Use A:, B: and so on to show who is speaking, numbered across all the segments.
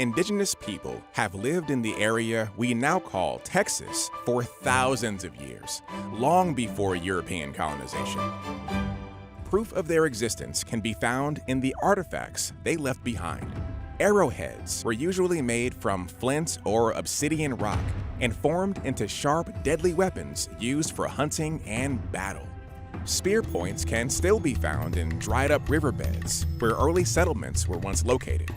A: Indigenous people have lived in the area we now call Texas for thousands of years, long before European colonization. Proof of their existence can be found in the artifacts they left behind. Arrowheads were usually made from flint or obsidian rock and formed into sharp, deadly weapons used for hunting and battle. Spear points can still be found in dried-up riverbeds where early settlements were once located.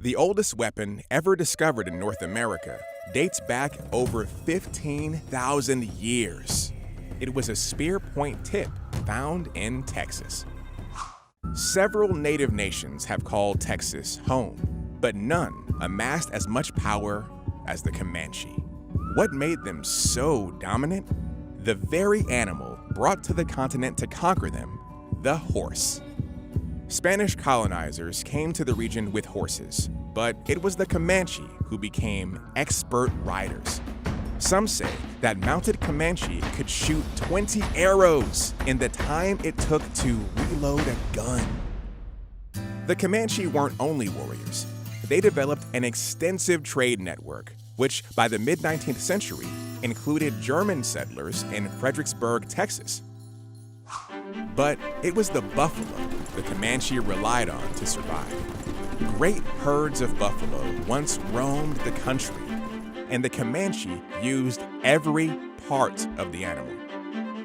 A: The oldest weapon ever discovered in North America dates back over 15,000 years. It was a spear point tip found in Texas. Several native nations have called Texas home, but none amassed as much power as the Comanche. What made them so dominant? The very animal brought to the continent to conquer them, the horse. Spanish colonizers came to the region with horses, but it was the Comanche who became expert riders. Some say that mounted Comanche could shoot 20 arrows in the time it took to reload a gun. The Comanche weren't only warriors. They developed an extensive trade network, which by the mid-19th century included German settlers in Fredericksburg, Texas. But it was the buffalo the Comanche relied on to survive. Great herds of buffalo once roamed the country, and the Comanche used every part of the animal.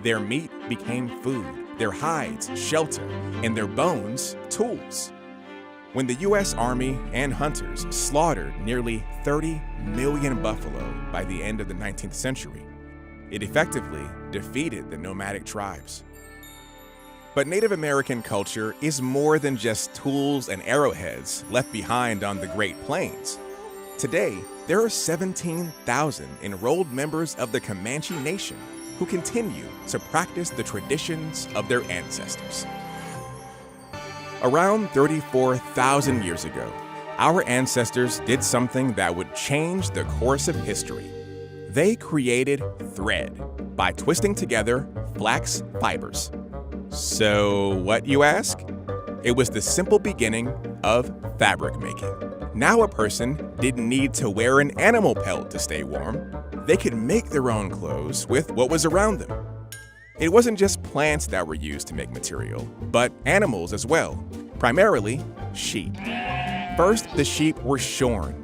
A: Their meat became food, their hides shelter, and their bones tools. When the U.S. Army and hunters slaughtered nearly 30 million buffalo by the end of the 19th century, it effectively defeated the nomadic tribes. But Native American culture is more than just tools and arrowheads left behind on the Great Plains. Today, there are 17,000 enrolled members of the Comanche Nation who continue to practice the traditions of their ancestors. Around 34,000 years ago, our ancestors did something that would change the course of history. They created thread by twisting together flax fibers. So what, you ask? It was the simple beginning of fabric making. Now a person didn't need to wear an animal pelt to stay warm. They could make their own clothes with what was around them. It wasn't just plants that were used to make material, but animals as well, primarily sheep. First, the sheep were shorn.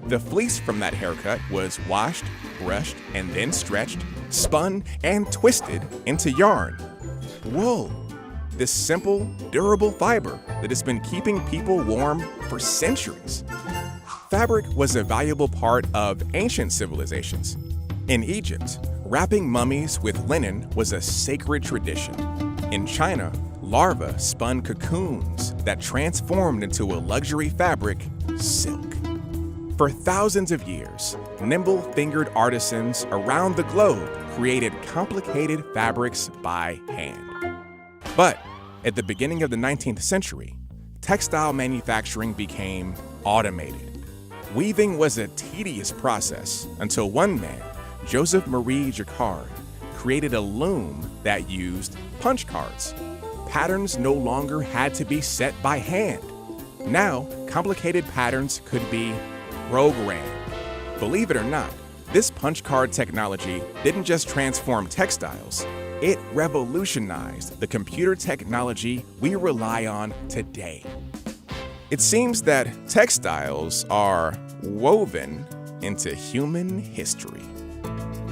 A: The fleece from that haircut was washed, brushed, and then stretched, spun, and twisted into yarn. Wool, this simple, durable fiber that has been keeping people warm for centuries. Fabric was a valuable part of ancient civilizations. In Egypt, wrapping mummies with linen was a sacred tradition. In China, larvae spun cocoons that transformed into a luxury fabric, silk. For thousands of years, nimble-fingered artisans around the globe created complicated fabrics by hand. But at the beginning of the 19th century, textile manufacturing became automated. Weaving was a tedious process until one man, Joseph Marie Jacquard, created a loom that used punch cards. Patterns no longer had to be set by hand. Now, complicated patterns could be programmed. Believe it or not, this punch card technology didn't just transform textiles, it revolutionized the computer technology we rely on today. It seems that textiles are woven into human history.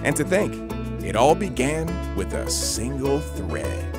A: And to think, it all began with a single thread.